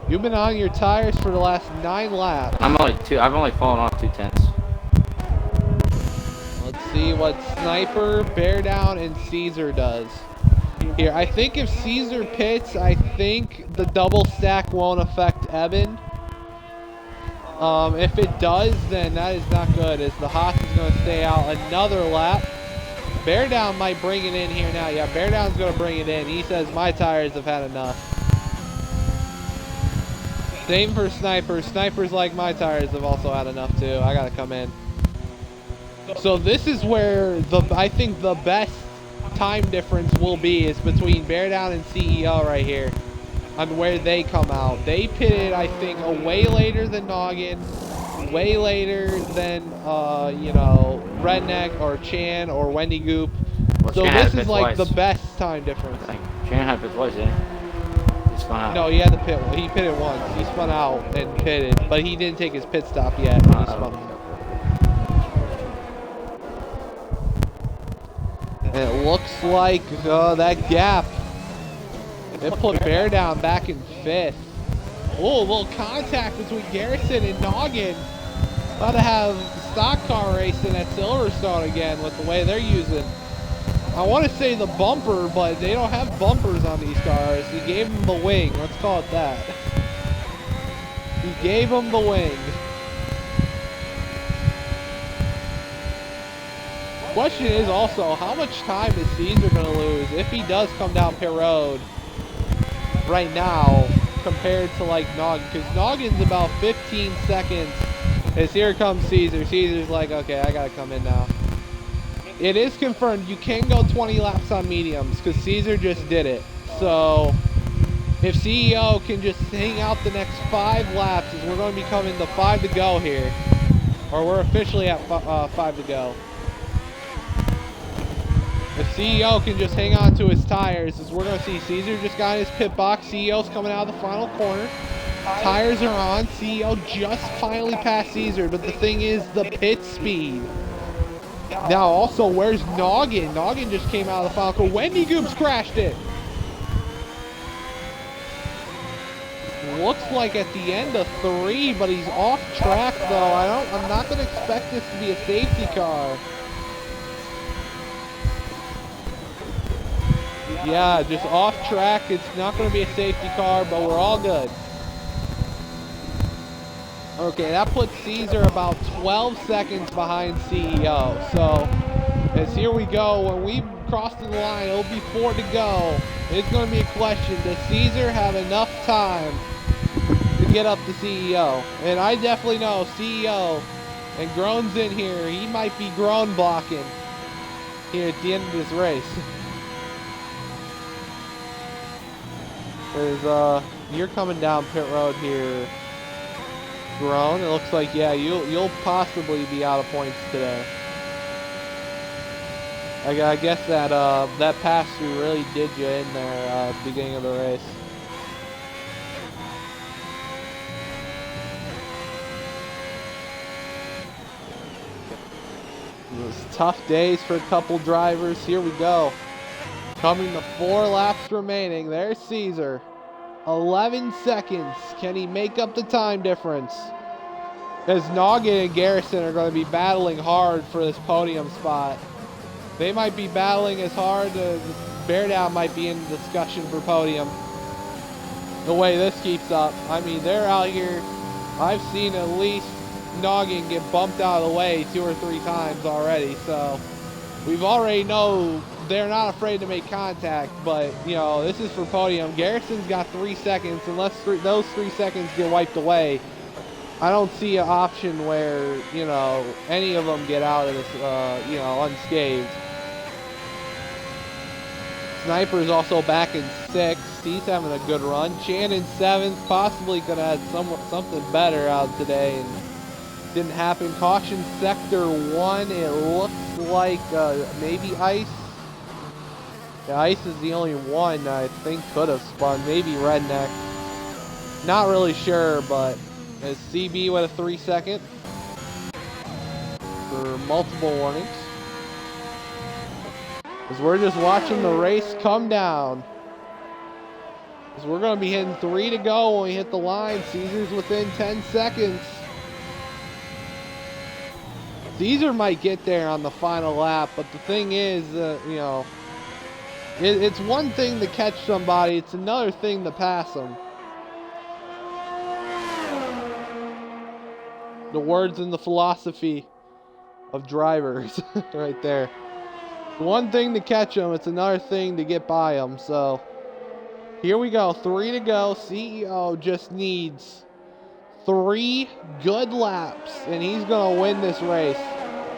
Speaker 1: You've
Speaker 2: been on your tires for the last 9 laps.
Speaker 1: I've only fallen off 2 tenths.
Speaker 2: Let's see what Sniper, Bear Down, and Caesar does. Here, I think if Caesar pits, I think the double stack won't affect Evan. If it does, then that is not good, as the Haas is going to stay out another lap. Bear Down might bring it in here now. Yeah, Bear Down's going to bring it in. He says, my tires have had enough. Same for Sniper. Sniper's like, my tires have also had enough too. I got to come in. So this is where I think the best time difference will be, is between Bear Down and CEO right here, on where they come out. They pitted, I think, a way later than Noggin, way later than you know, Redneck or Chan or Wendy Goop.
Speaker 1: Well,
Speaker 2: So
Speaker 1: Chan
Speaker 2: this
Speaker 1: had
Speaker 2: is
Speaker 1: to
Speaker 2: like
Speaker 1: twice.
Speaker 2: the best time difference.
Speaker 1: Chan had to pit twice, yeah. He spun out.
Speaker 2: No, he had to pit. He pitted once. He spun out and pitted, but he didn't take his pit stop yet when he spun out. And it looks like that gap, it put Bear Down back in 5th. Oh, a little contact between Garrison and Noggin. About to have stock car racing at Silverstone again with the way they're using, I want to say, the bumper, but they don't have bumpers on these cars. He gave them the wing. Let's call it that. He gave them the wing. Question is also, how much time is Caesar going to lose if he does come down pit road right now compared to like Noggin? Because Noggin's about 15 seconds as here comes Caesar. Caesar's like, okay, I got to come in now. It is confirmed you can go 20 laps on mediums because Caesar just did it. So if CEO can just hang out the next 5 laps, as we're going to be coming to 5 to go here, or we're officially at 5 to go. If CEO can just hang on to his tires, as we're going to see Caesar just got in his pit box. CEO's coming out of the final corner. Tires are on. CEO just finally passed Caesar, but the thing is the pit speed. Now also, where's Noggin? Noggin just came out of the final corner. Wendy Goops crashed it. Looks like at the end of 3, but he's off track though. I'm not going to expect this to be a safety car. Yeah, just off track. It's not going to be a safety car, but we're all good. Okay, that puts Caesar about 12 seconds behind CEO. So, as here we go, when we cross the line, it'll be 4 to go. It's going to be a question, does Caesar have enough time to get up to CEO? And I definitely know CEO, and Groan's in here, he might be groan blocking here at the end of this race. There's you're coming down pit road here, Groan. It looks like, yeah, you'll possibly be out of points today. I guess that that pass through really did you in there at the beginning of the race. It was tough days for a couple drivers. Here we go. Coming to 4 laps remaining. There's Caesar. 11 seconds. Can he make up the time difference? As Noggin and Garrison are going to be battling hard for this podium spot. They might be battling as hard as Bear Down might be in discussion for podium. The way this keeps up. I mean, they're out here. I've seen at least Noggin get bumped out of the way 2 or 3 times already. So we've already know they're not afraid to make contact, but you know, this is for podium. Garrison's got 3 seconds. Unless those 3 seconds get wiped away, I don't see an option where, you know, any of them get out of this, you know, unscathed. Sniper's also back in 6th. He's having a good run. Chan in 7th. Possibly could have had something better out today, and didn't happen. Caution sector 1. It looks like maybe Ice. Yeah, Ice is the only one I think could have spun. Maybe Redneck. Not really sure, but as CB with a 3 second for multiple warnings. As we're just watching the race come down. As we're going to be hitting 3 to go when we hit the line. Caesar's within 10 seconds. Caesar might get there on the final lap, but the thing is, you know, it's one thing to catch somebody, it's another thing to pass them. The words and the philosophy of drivers right there. One thing to catch them, it's another thing to get by them. So here we go, 3 to go. CEO just needs 3 good laps and he's gonna win this race.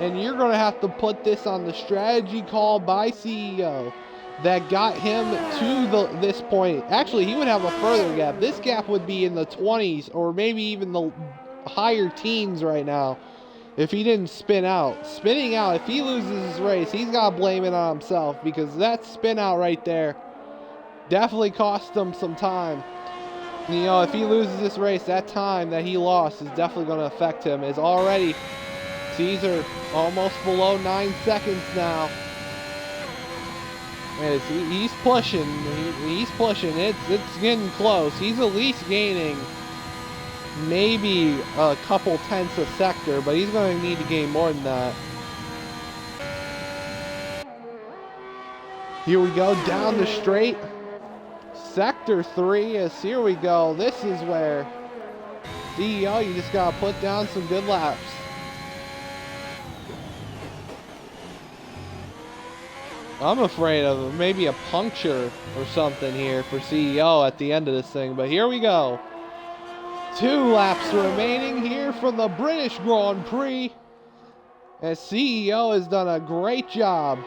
Speaker 2: And you're gonna have to put this on the strategy call by CEO that got him to this point. Actually, he would have a further gap. This gap would be in the 20s or maybe even the higher teens right now if he didn't spin out. Spinning out, if he loses his race, he's got to blame it on himself, because that spin out right there definitely cost him some time. You know, if he loses this race, that time that he lost is definitely going to affect him. Is already Caesar almost below 9 seconds now. And he's pushing. He's pushing. It's getting close. He's at least gaining maybe a couple tenths a sector, but he's going to need to gain more than that. Here we go, down the straight. Sector 3 is, here we go. This is where CEO, you just got to put down some good laps. I'm afraid of maybe a puncture or something here for CEO at the end of this thing, but here we go. 2 laps remaining here for the British Grand Prix. And CEO has done a great job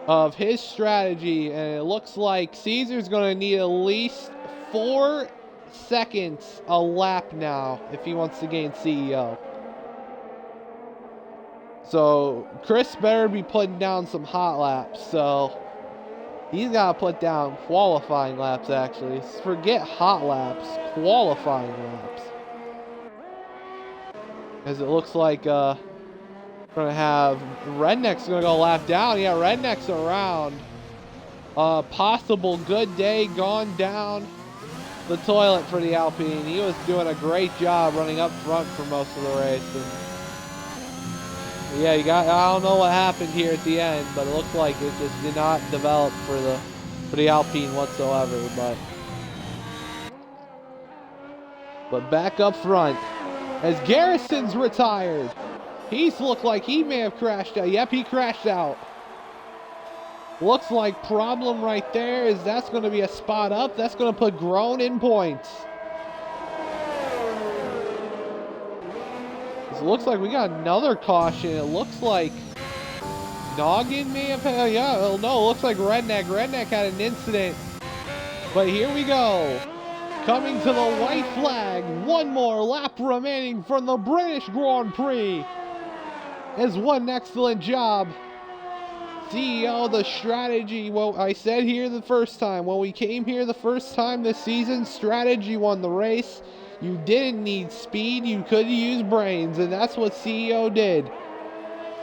Speaker 2: of his strategy. And it looks like Caesar's going to need at least 4 seconds a lap now if he wants to gain CEO. So Chris better be putting down some hot laps. So he's got to put down qualifying laps, actually. Forget hot laps, qualifying laps. As it looks like we're going to have Redneck's going to go lap down. Yeah, Redneck's around. Possible good day gone down the toilet for the Alpine. He was doing a great job running up front for most of the race. And yeah, I don't know what happened here at the end, but it looked like it just did not develop for the Alpine whatsoever. But back up front, as Garrison's retired. He's looked like he may have crashed out. Yep, he crashed out. Looks like problem right there is that's going to be a spot up. That's going to put Groen in points. It looks like we got another caution. It looks like Noggin may have had, yeah, no, it looks like Redneck. Redneck had an incident. But here we go. Coming to the white flag. 1 more lap remaining from the British Grand Prix. Has one excellent job. CEO, the strategy, well, I said here the first time, when we came here the first time this season, strategy won the race. You didn't need speed, you could use brains, and that's what CEO did.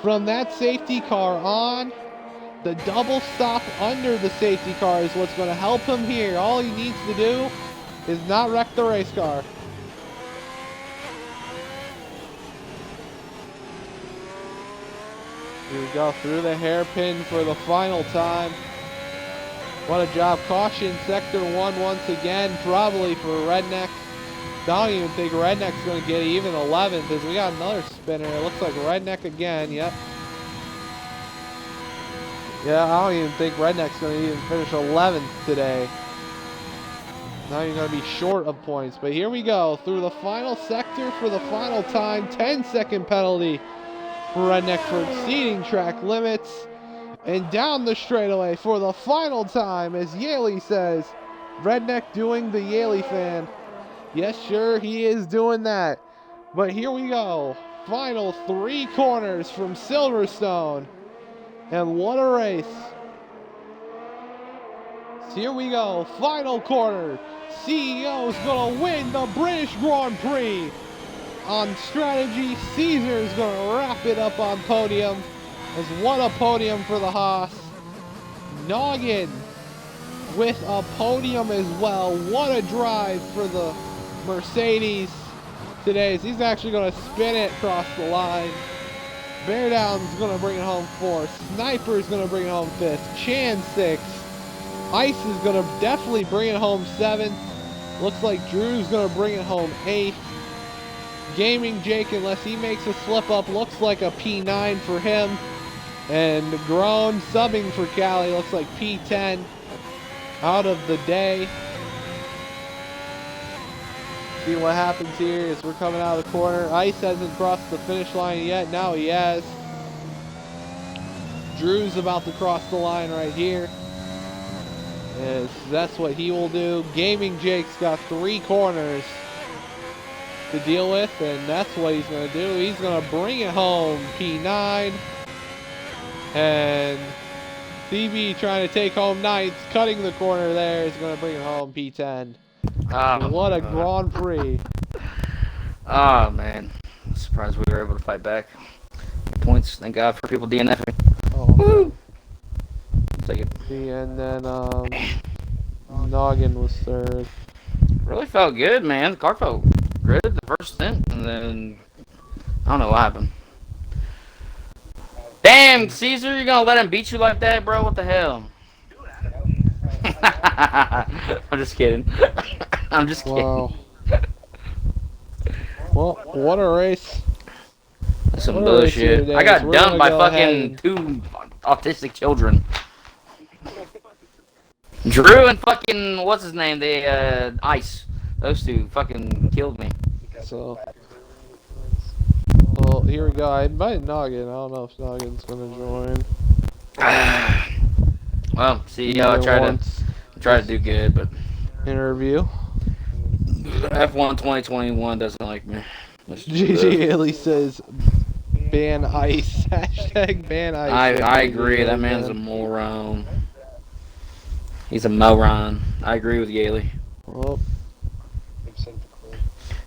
Speaker 2: From that safety car on, the double stop under the safety car is what's going to help him here. All he needs to do is not wreck the race car. Here we go through the hairpin for the final time. What a job. Caution, sector 1 once again, probably for Redneck. I don't even think Redneck's going to get even 11th as we got another spinner. It looks like Redneck again, yep. Yeah, I don't even think Redneck's going to even finish 11th today. Not even going to be short of points. But here we go through the final sector for the final time. 10-second penalty for Redneck for exceeding track limits. And down the straightaway for the final time, as Yaley says. Redneck doing the Yaley fan. Yes, sure, he is doing that. But here we go. Final 3 corners from Silverstone. And what a race. So here we go. Final corner. CEO's going to win the British Grand Prix. On strategy, Caesar's going to wrap it up on podium. As what a podium for the Haas. Noggin with a podium as well. What a drive for the Mercedes today. He's actually going to spin it across the line. Bear Down's going to bring it home 4th. Sniper's going to bring it home 5th. Chan 6th. Ice is going to definitely bring it home 7th. Looks like Drew's going to bring it home 8th. Gaming Jake, unless he makes a slip up, looks like a P9 for him. And Grown subbing for Cali looks like P10 out of the day. See what happens here as we're coming out of the corner. Ice hasn't crossed the finish line yet. Now he has. Drew's about to cross the line right here. As that's what he will do. Gaming Jake's got 3 corners to deal with, and that's what he's going to do. He's going to bring it home, P9. And CB trying to take home 9th, cutting the corner there, is going to bring it home, P10.
Speaker 1: Oh,
Speaker 2: What a Grand Prix.
Speaker 1: Oh, man. I'm surprised we were able to fight back. Points, thank God for people DNFing.
Speaker 2: Oh.
Speaker 1: Woo! Take it.
Speaker 2: And then Noggin was 3rd.
Speaker 1: Really felt good, man. The car felt good the first stint, and then I don't know what happened. Damn, Caesar, you're gonna let him beat you like that, bro? What the hell? I'm just kidding. I'm just kidding.
Speaker 2: Wow. Well, what a race.
Speaker 1: That's some bullshit. I got dumped by fucking 2 autistic children. Drew and fucking, what's his name? Ice. Those 2 fucking killed me.
Speaker 2: So, well, here we go. I invited Noggin. I don't know if Noggin's gonna join.
Speaker 1: Well, see, I try to do good, but
Speaker 2: interview.
Speaker 1: F1 2021 doesn't like me.
Speaker 2: GG Haley says, ban Ice. Hashtag ban Ice.
Speaker 1: I agree. That man's a moron. He's a moron. I agree with Yaley.
Speaker 2: Well,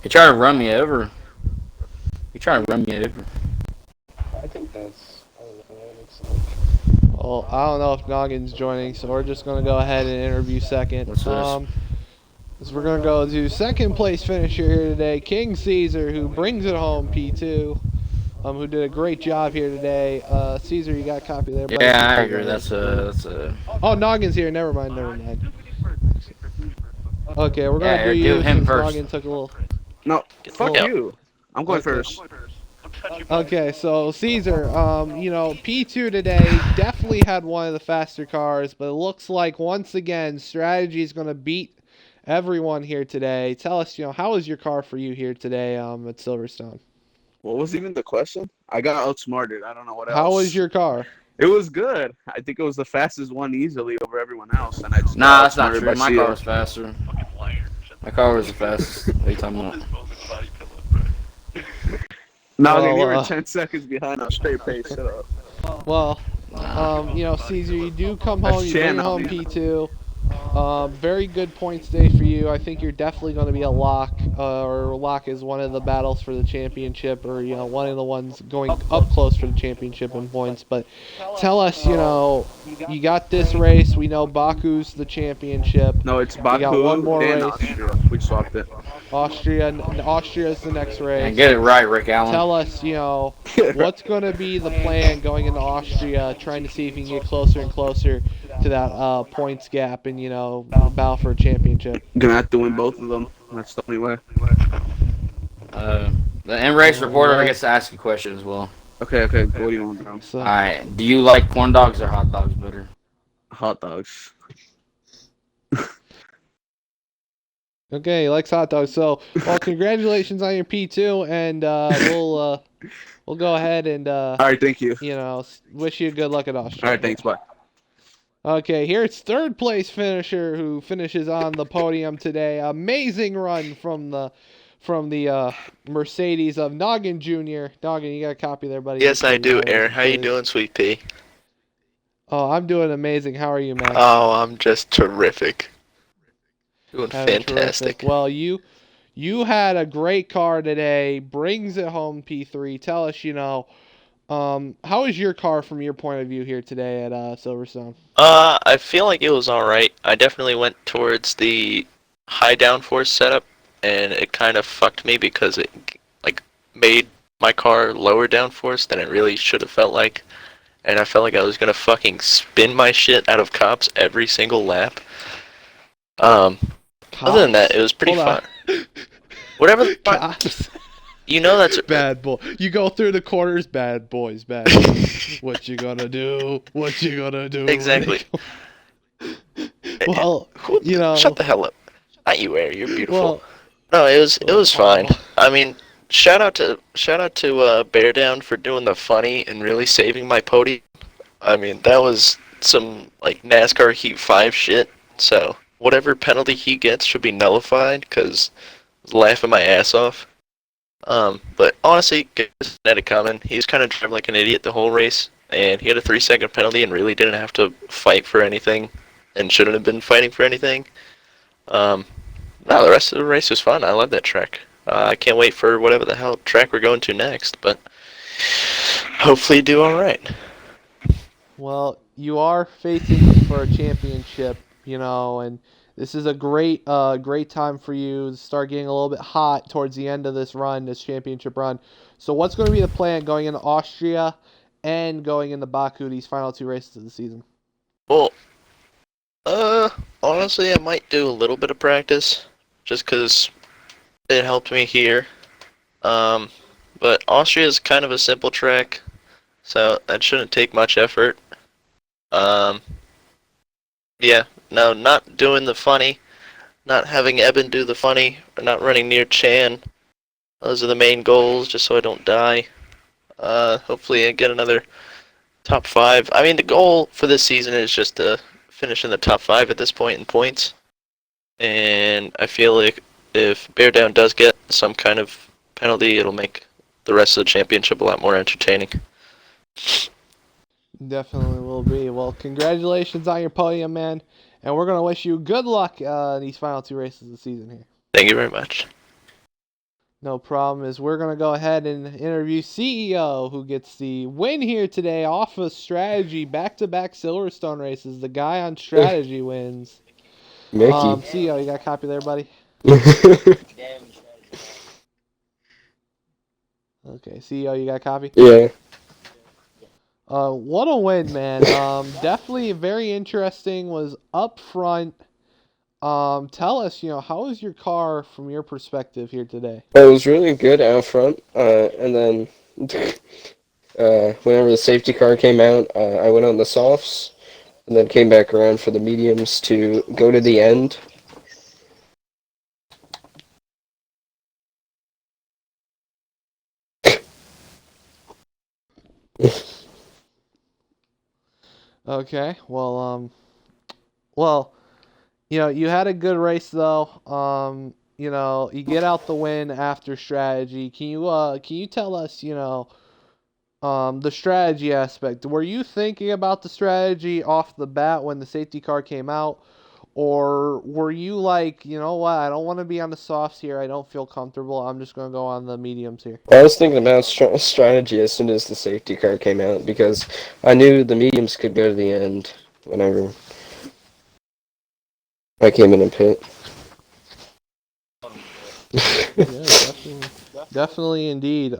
Speaker 1: he tried to run me over.
Speaker 3: I think that's.
Speaker 2: well, I don't know if Noggin's joining, so we're just gonna go ahead and interview second.
Speaker 1: What's this?
Speaker 2: So we're gonna go to second place finisher here today, King Caesar, who brings it home, P2. Who did a great job here today. Caesar, you got a copy there?
Speaker 1: Buddy? Yeah, I agree. That's a.
Speaker 2: Oh, Noggin's here. Never mind. Okay, we're gonna do you
Speaker 1: him
Speaker 2: since
Speaker 1: first.
Speaker 2: Noggin took a little.
Speaker 3: No, fuck you. I'm going first.
Speaker 2: Okay, so Caesar, P2 today definitely had one of the faster cars, but it looks like once again strategy is gonna beat everyone here today. Tell us, how was your car for you here today at Silverstone?
Speaker 3: What was even the question? I got outsmarted. I don't know what else.
Speaker 2: How was your car?
Speaker 3: It was good. I think it was the fastest one easily over everyone else, and I just
Speaker 1: Nah, that's not true. My car was faster. My car was the fastest. What are you talking about?
Speaker 3: No, you were 10 seconds behind on straight pace. Shut up.
Speaker 2: Well, Caesar, you do come home. You bring home P2. Very good points day for you. I think you're definitely going to be a lock, or lock is one of the battles for the championship, or one of the ones going up close for the championship in points. But tell us, you got this race. We know Baku's the championship.
Speaker 3: No, it's Baku.
Speaker 2: We got one more race.
Speaker 3: Austria. We swapped it.
Speaker 2: Austria's the next race.
Speaker 1: And get it right, Rick Allen.
Speaker 2: Tell us, what's going to be the plan going into Austria, trying to see if you can get closer and closer to that points gap and, battle for a championship.
Speaker 3: Gonna have to win both of them. That's the only way.
Speaker 1: The in-race reporter gets to ask a question as well.
Speaker 3: Okay. What do you want, bro?
Speaker 1: Alright, do you like corn dogs or hot dogs better?
Speaker 3: Hot dogs.
Speaker 2: Okay, he likes hot dogs. So, well, congratulations on your P2, and we'll go ahead and
Speaker 3: all right, thank you.
Speaker 2: Wish you good luck at Austria.
Speaker 3: All right, thanks, bye.
Speaker 2: Okay, here's third place finisher who finishes on the podium today. Amazing run from the Mercedes of Noggin Jr. Noggin, you got a copy there, buddy?
Speaker 4: Yes, I do, Aaron. How you doing, Sweet Pea?
Speaker 2: Oh, I'm doing amazing. How are you, man?
Speaker 4: Oh, I'm just terrific. Doing fantastic.
Speaker 2: Terrific. Well, you had a great car today. Brings it home, P3. Tell us, how is your car from your point of view here today at Silverstone?
Speaker 4: I feel like it was alright. I definitely went towards the high downforce setup, and it kind of fucked me because it made my car lower downforce than it really should have felt like. And I felt like I was gonna fucking spin my shit out of cops every single lap. Other than that, it was pretty fun. Whatever the fuck. You know that's
Speaker 2: Bad boy. You go through the corners, bad boys, bad boys. What you gonna do? What you gonna do?
Speaker 4: exactly.
Speaker 2: Well, you
Speaker 4: Shut
Speaker 2: know,
Speaker 4: the hell up. Not you, Air. You're beautiful.
Speaker 2: well,
Speaker 4: No, it was fine.
Speaker 2: oh,
Speaker 4: I mean, shout out to Bear Down for doing the funny and really saving my podium. I mean, that was some like NASCAR Heat 5 shit. So whatever penalty he gets should be nullified because I was laughing my ass off. But honestly, guys, had it coming. He was kind of driving like an idiot the whole race, and he had a 3-second penalty and really didn't have to fight for anything, and shouldn't have been fighting for anything. Um, no, the rest of the race was fun. I love that track. I can't wait for whatever the hell track we're going to next, but hopefully do all right.
Speaker 2: well, you are facing for a championship, and this is a great time for you to start getting a little bit hot towards the end of this championship run. So what's going to be the plan going into Austria and going into Baku, these final 2 races of the season?
Speaker 4: Well, honestly, I might do a little bit of practice, just 'cause it helped me here. But Austria is kind of a simple track, so that shouldn't take much effort. Um, yeah, no, not doing the funny, not having Eben do the funny, or not running near Chan. Those are the main goals, just so I don't die. Hopefully I get another top 5. I mean, the goal for this season is just to finish in the top 5 at this point in points. And I feel like if Bear Down does get some kind of penalty, it'll make the rest of the championship a lot more entertaining.
Speaker 2: Definitely will be. Well, congratulations on your podium, man. And we're going to wish you good luck in these final 2 races of the season here.
Speaker 4: Thank you very much.
Speaker 2: No problem. We're going to go ahead and interview CEO, who gets the win here today off of strategy, back-to-back Silverstone races. The guy on strategy wins.
Speaker 5: Mickey.
Speaker 2: CEO, you got a copy there, buddy? Okay, CEO, you got a copy?
Speaker 5: Yeah.
Speaker 2: What a win, man. Definitely very interesting. Was up front. Tell us, how was your car from your perspective here today?
Speaker 5: It was really good out front. And then whenever the safety car came out, I went on the softs and then came back around for the mediums to go to the end.
Speaker 2: Okay, well, you had a good race though. You get out the win after strategy. Can you tell us, the strategy aspect? Were you thinking about the strategy off the bat when the safety car came out? Or were you like, you know what, I don't want to be on the softs here. I don't feel comfortable. I'm just going to go on the mediums here.
Speaker 5: I was thinking about strategy as soon as the safety car came out because I knew the mediums could go to the end whenever I came in and pit.
Speaker 2: Yeah, definitely indeed.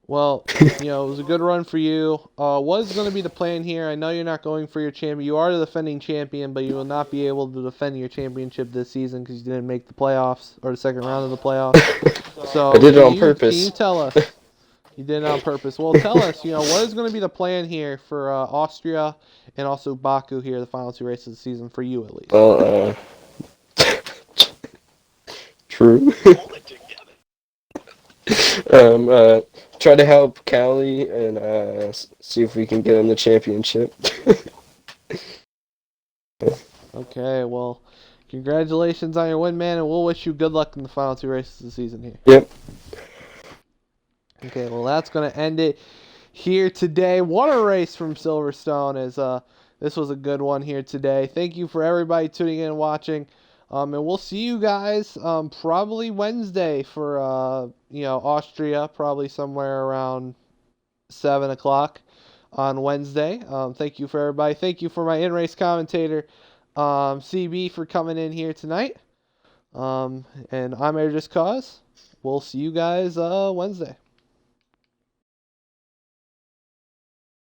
Speaker 2: Well, it was a good run for you. What is going to be the plan here? I know you're not going for your champion. You are the defending champion, but you will not be able to defend your championship this season because you didn't make the playoffs or the second round of the playoffs. So
Speaker 5: I did it on purpose.
Speaker 2: Can you tell us? You did it on purpose. Well, tell us, what is going to be the plan here for Austria and also Baku here, the final 2 races of the season for you at least?
Speaker 5: Well, true. Try to help Callie and see if we can get in the championship.
Speaker 2: Okay, well, congratulations on your win, man, and we'll wish you good luck in the final 2 races of the season here.
Speaker 5: Yep.
Speaker 2: Okay, well, that's going to end it here today. What a race from Silverstone. This was a good one here today. Thank you for everybody tuning in and watching. And we'll see you guys probably Wednesday for Austria, probably somewhere around 7 o'clock on Wednesday. Thank you for everybody. Thank you for my in-race commentator, CB, for coming in here tonight. And I'm Air Just Cause. We'll see you guys Wednesday.